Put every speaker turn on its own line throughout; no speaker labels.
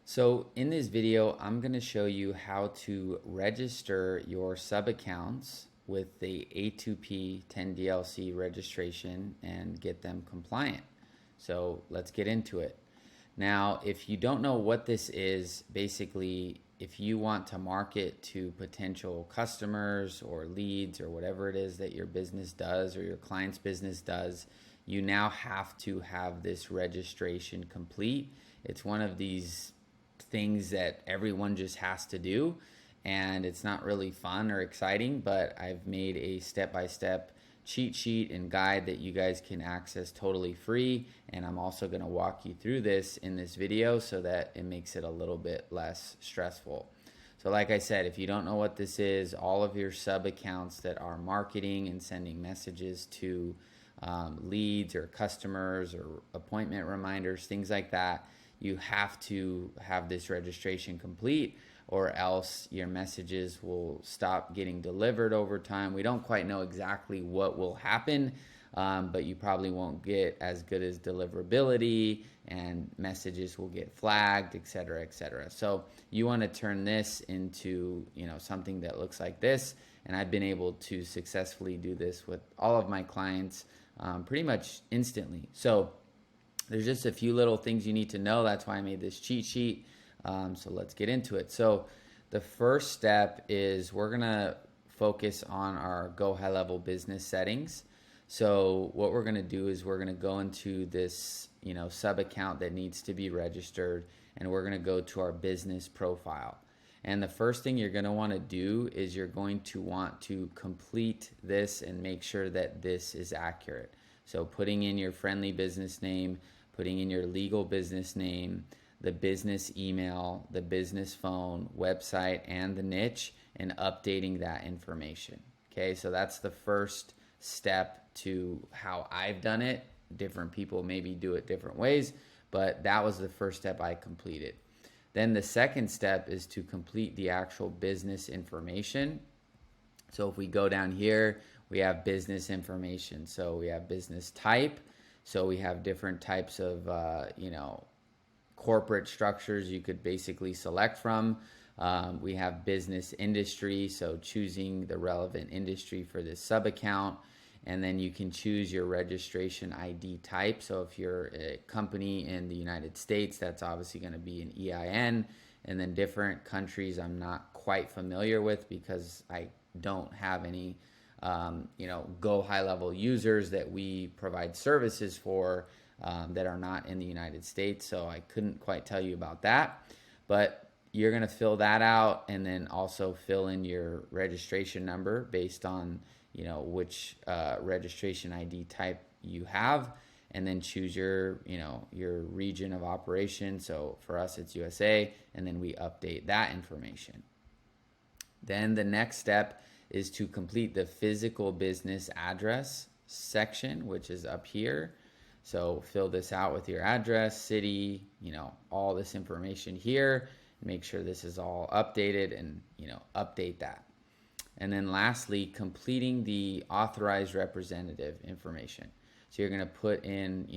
So in this video, I'm going to show you how to register your sub accounts with the A2P 10DLC registration and get them compliant. So let's get into it. Now, if you don't know what this is, basically, if you want to market to potential customers or leads or whatever it is that your business does or your client's business does, you now have to have this registration complete. It's one of these things that everyone just has to do, and it's not really fun or exciting, but I've made a step-by-step cheat sheet and guide that you guys can access totally free, and I'm also going to walk you through this in this video so that it makes it a little bit less stressful. So like I said, if you don't know what this is, all of your sub accounts that are marketing and sending messages to leads or customers or appointment reminders, things like that, you have to have this registration complete, or else your messages will stop getting delivered over time. We don't quite know exactly what will happen, but you probably won't get as good as deliverability, and messages will get flagged, etc., etc. So you want to turn this into, something that looks like this, and I've been able to successfully do this with all of my clients pretty much instantly. So there's just a few little things you need to know. That's why I made this cheat sheet. So let's get into it. So the first step is we're going to focus on our GoHighLevel business settings. So what we're going to do is we're going to go into this, sub account that needs to be registered, and we're going to go to our business profile. And the first thing you're going to want to do is you're going to want to complete this and make sure that this is accurate. So putting in your friendly business name, putting in your legal business name, the business email, the business phone, website, and the niche, and updating that information. Okay, so that's the first step to how I've done it. Different people maybe do it different ways, but that was the first step I completed. Then the second step is to complete the actual business information. So if we go down here, we have business information. So we have business type. So we have different types of, corporate structures you could basically select from. We have business industry, so choosing the relevant industry for this sub account. And then you can choose your registration ID type. So if you're a company in the United States, that's obviously going to be an EIN. And then different countries I'm not quite familiar with because I don't have any GoHighLevel users that we provide services for that are not in the United States. So I couldn't quite tell you about that. But you're going to fill that out, and then also fill in your registration number based on which registration ID type you have, and then choose your your region of operation. So for us it's USA, and then we update that information. Then the next step is to complete the physical business address section, which is up here. So fill this out with your address, city, all this information here. Make sure this is all updated, and update that. And then lastly, completing the authorized representative information. So you're going to put in,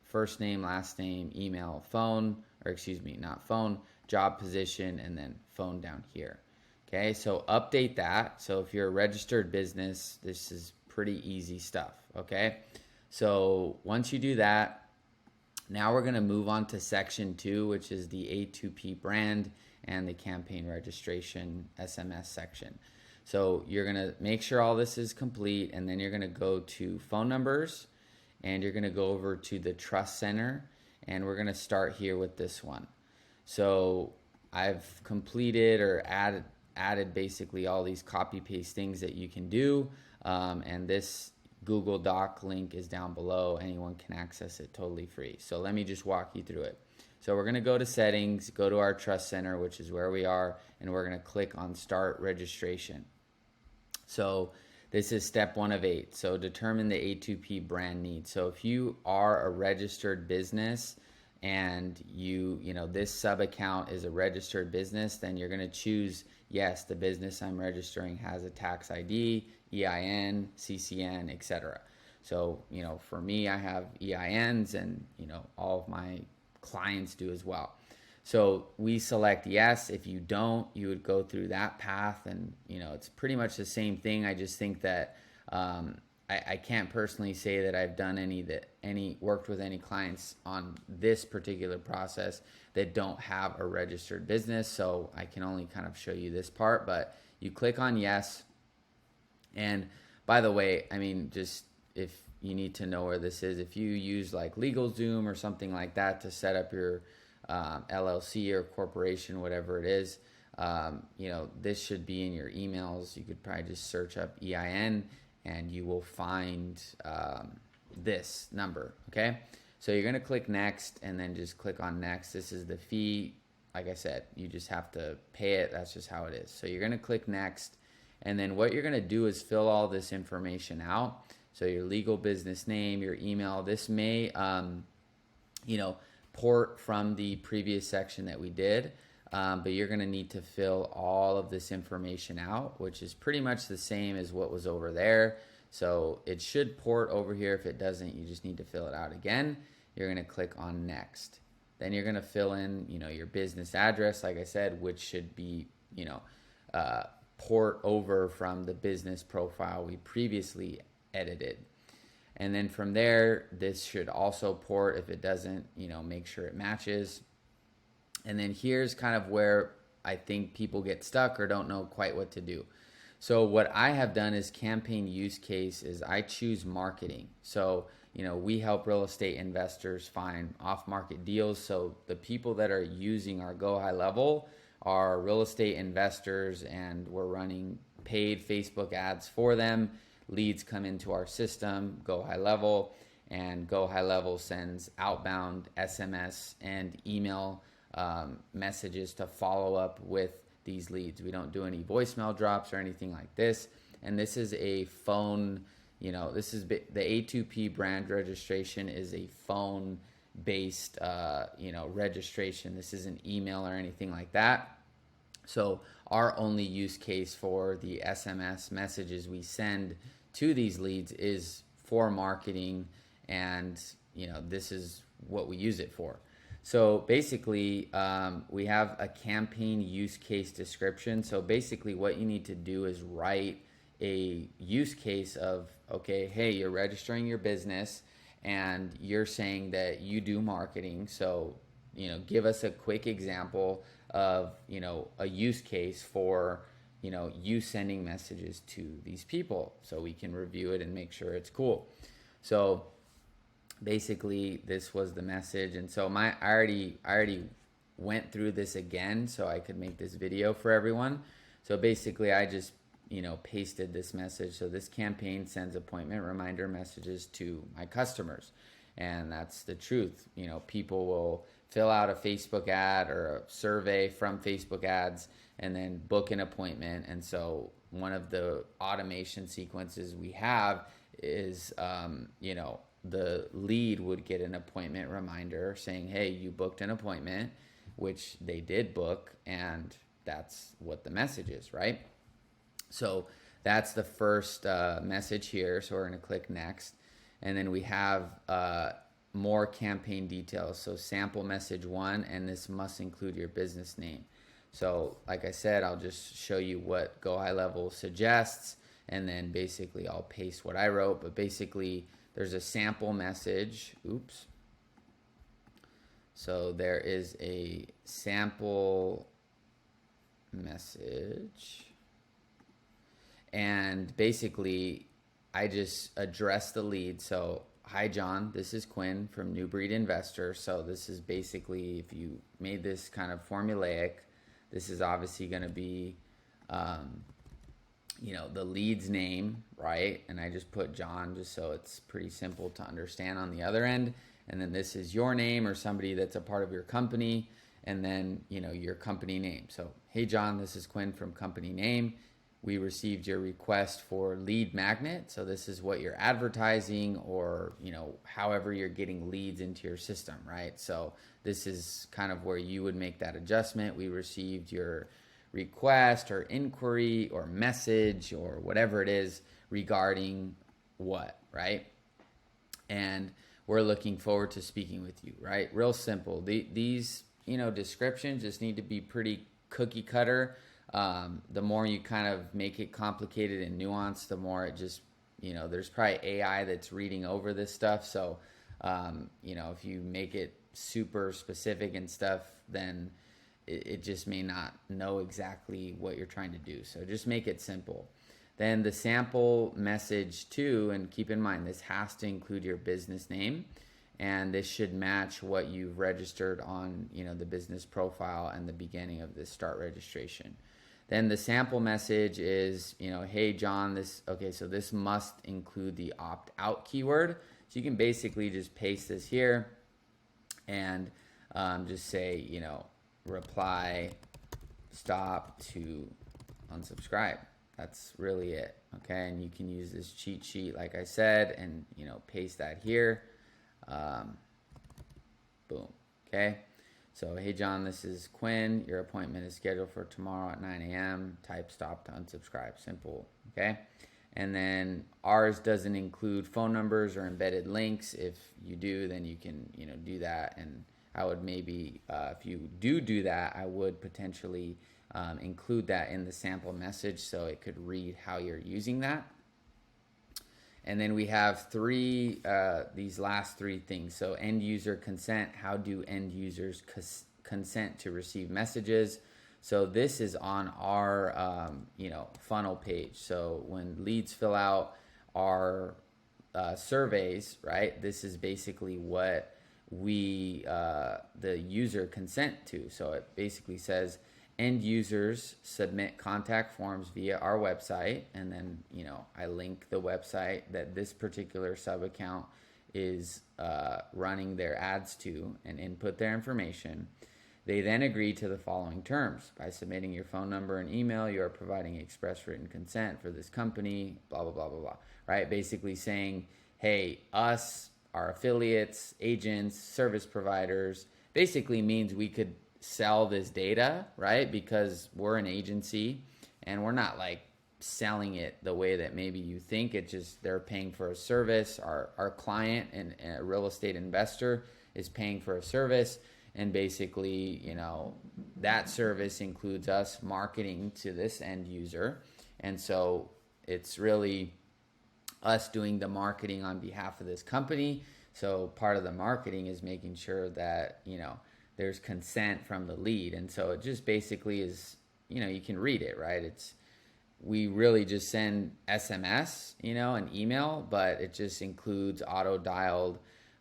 first name, last name, email, phone, or excuse me, not phone, job position, and then phone down here. Okay, so update that. So if you're a registered business, this is pretty easy stuff, okay? So once you do that, now we're going to move on to section 2, which is the A2P brand and the campaign registration SMS section. So you're going to make sure all this is complete, and then you're going to go to phone numbers, and you're going to go over to the Trust Center, and we're going to start here with this one. So I've completed or added basically all these copy paste things that you can do, and this Google Doc link is down below. Anyone can access it totally free. So let me just walk you through it. So we're going to go to settings, go to our Trust Center, which is where we are, and we're going to click on Start Registration. So this is step 1 of 8. So determine the A2P brand need. So if you are a registered business and this sub account is a registered business, then you're going to choose, yes, the business I'm registering has a tax ID, EIN, CCN, etc. So, for me, I have EINs, and, all of my clients do as well. So we select yes. If you don't, you would go through that path, and it's pretty much the same thing. I just think that I can't personally say that I've done any worked with any clients on this particular process that don't have a registered business. So I can only kind of show you this part. But you click on yes, and by the way, I mean, just if you need to know where this is, if you use like LegalZoom or something like that to set up your LLC or corporation, whatever it is, this should be in your emails. You could probably just search up EIN and you will find this number, okay? So you're gonna click next and then just click on next. This is the fee. Like I said, you just have to pay it. That's just how it is. So you're gonna click next, and then what you're gonna do is fill all this information out. So your legal business name, your email. This may, port from the previous section that we did, but you're gonna need to fill all of this information out, which is pretty much the same as what was over there. So it should port over here. If it doesn't, you just need to fill it out again. You're gonna click on next. Then you're gonna fill in, your business address, like I said, which should be, port over from the business profile we previously edited. And then from there, this should also port. If it doesn't, make sure it matches. And then here's kind of where I think people get stuck or don't know quite what to do. So what I have done is campaign use case is I choose marketing. So, we help real estate investors find off-market deals. So the people that are using our GoHighLevel are real estate investors, and we're running paid Facebook ads for them. Leads come into our system, GoHighLevel, and GoHighLevel sends outbound SMS and email messages to follow up with these leads. We don't do any voicemail drops or anything like this. And this is a phone, this is the A2P brand registration is a phone based, registration. This isn't email or anything like that. So our only use case for the SMS messages we send to these leads is for marketing, and this is what we use it for. So basically, we have a campaign use case description. So basically what you need to do is write a use case of, okay, hey, you're registering your business and you're saying that you do marketing. So, give us a quick example of, a use case for, you sending messages to these people so we can review it and make sure it's cool. So basically this was the message. And so I already went through this again so I could make this video for everyone. So basically I just, pasted this message. So this campaign sends appointment reminder messages to my customers. And that's the truth. People will fill out a Facebook ad or a survey from Facebook ads and then book an appointment. And so one of the automation sequences we have is, the lead would get an appointment reminder saying, hey, you booked an appointment, which they did book, and that's what the message is, right? So that's the first message here. So we're going to click next. And then we have more campaign details. So sample message 1, and this must include your business name. So like I said, I'll just show you what GoHighLevel suggests, and then basically I'll paste what I wrote. But basically there's a sample message. Oops. So there is a sample message. And basically I just address the lead. So, hi John, this is Quinn from New Breed Investor. So this is basically, if you made this kind of formulaic, this is obviously going to be, the lead's name, right? And I just put John just so it's pretty simple to understand on the other end. And then this is your name or somebody that's a part of your company. And then, your company name. So, hey John, this is Quinn from company name. We received your request for lead magnet. So this is what you're advertising, or, however you're getting leads into your system, right? So this is kind of where you would make that adjustment. We received your request or inquiry or message or whatever it is regarding what, right? And we're looking forward to speaking with you, right? Real simple. These descriptions just need to be pretty cookie cutter. The more you kind of make it complicated and nuanced, the more it just, there's probably AI that's reading over this stuff. So, if you make it super specific and stuff, then it just may not know exactly what you're trying to do. So just make it simple. Then the sample message too, and keep in mind this has to include your business name, and this should match what you've registered on the business profile and the beginning of this start registration. Then the sample message is, hey John, so this must include the opt out keyword. So you can basically just paste this here and just say, reply stop to unsubscribe. That's really it. Okay, and you can use this cheat sheet like I said, and paste that here. Boom. Okay, so hey John, this is Quinn, your appointment is scheduled for tomorrow at 9 a.m. type stop to unsubscribe. Simple. Okay, and then ours doesn't include phone numbers or embedded links. If you do, then you can do that. And I would maybe, if you do that, I would potentially include that in the sample message so it could read how you're using that. And then we have these last three things. So end user consent. How do end users consent to receive messages? So this is on our funnel page. So when leads fill out our surveys, right? This is basically what the user consent to. So it basically says end users submit contact forms via our website, and then I link the website that this particular sub account is running their ads to and input their information. They then agree to the following terms. By submitting your phone number and email, you are providing express written consent for this company, blah, blah, blah, blah, blah, right? Basically saying, hey, us, our affiliates, agents, service providers, basically means we could sell this data, right? Because we're an agency and we're not like selling it the way that maybe you think. It's just they're paying for a service. Our client and a real estate investor is paying for a service. And basically, that service includes us marketing to this end user. And so it's really us doing the marketing on behalf of this company. So part of the marketing is making sure that, there's consent from the lead. And so it just basically is, you can read it, right? We really just send SMS, an email, but it just includes auto-dialed,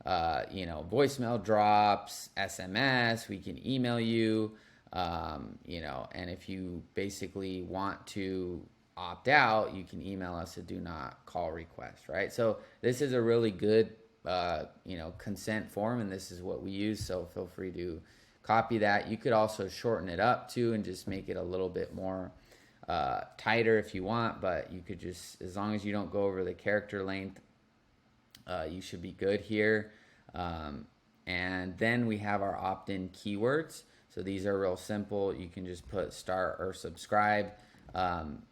voicemail drops, SMS, we can email you, and if you basically want to opt out, you can email us a do not call request, right? So this is a really good consent form, and this is what we use, so feel free to copy that. You could also shorten it up too and just make it a little bit more tighter if you want, but you could just, as long as you don't go over the character length, you should be good here. And then we have our opt-in keywords. So these are real simple. You can just put start or subscribe.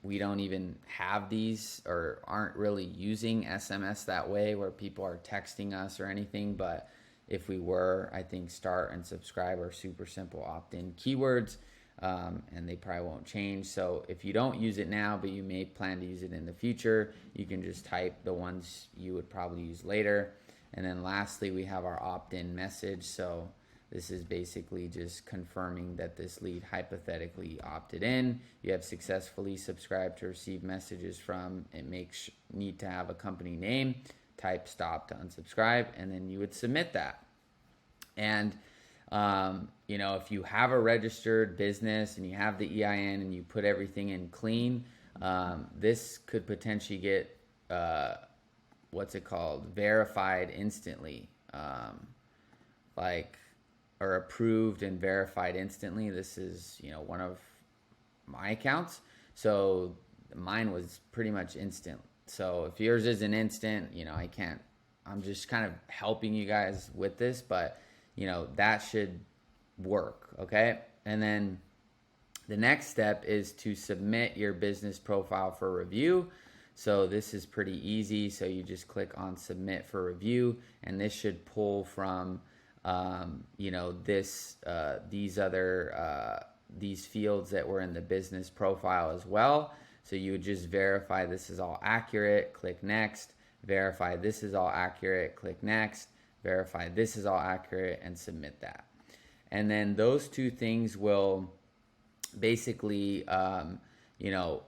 We don't even have these or aren't really using SMS that way where people are texting us or anything. But if we were, I think start and subscribe are super simple opt-in keywords, and they probably won't change. So if you don't use it now, but you may plan to use it in the future, you can just type the ones you would probably use later. And then lastly, we have our opt-in message. So this is basically just confirming that this lead hypothetically opted in. You have successfully subscribed to receive messages from. It makes need to have a company name. Type stop to unsubscribe, and then you would submit that. And if you have a registered business and you have the EIN and you put everything in clean, this could potentially get verified instantly, or approved and verified instantly. This is, one of my accounts. So mine was pretty much instant. So if yours isn't instant, I'm just kind of helping you guys with this, but that should work. Okay. And then the next step is to submit your business profile for review. So this is pretty easy. So you just click on submit for review, and this should pull from you know, these fields that were in the business profile as well. So you would just verify this is all accurate, click next, verify this is all accurate, click next, verify this is all accurate, and submit that. And then those two things will basically, you know,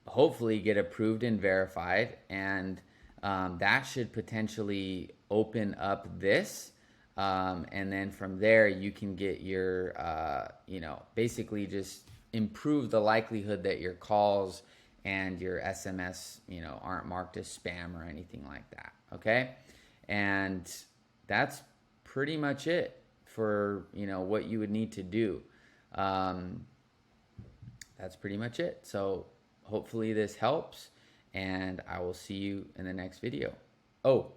hopefully get approved and verified, and that should potentially open up this. And then from there, you can get your, you know, basically just improve the likelihood that your calls and your SMS, you know, aren't marked as spam or anything like that. Okay. And that's pretty much it for, you know, what you would need to do. That's pretty much it. So hopefully this helps, and I will see you in the next video. Oh,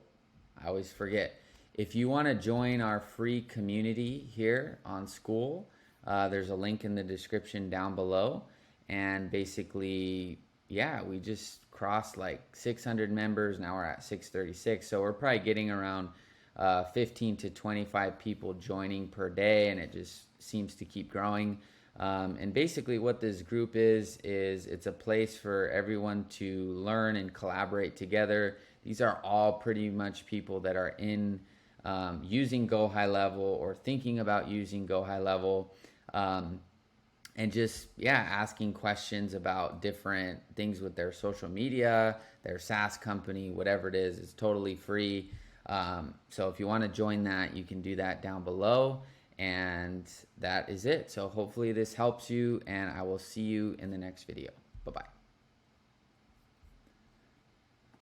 I always forget. If you want to join our free community here on School, there's a link in the description down below. And basically, yeah, we just crossed like 600 members. Now we're at 636. So we're probably getting around 15 to 25 people joining per day, and it just seems to keep growing. And basically what this group is it's a place for everyone to learn and collaborate together. These are all pretty much people that are in using GoHighLevel or thinking about using GoHighLevel, and just, yeah, asking questions about different things with their social media, their SaaS company, whatever it is. It's totally free. So if you want to join that, you can do that down below. And that is it. So hopefully this helps you, and I will see you in the next video. Bye-bye.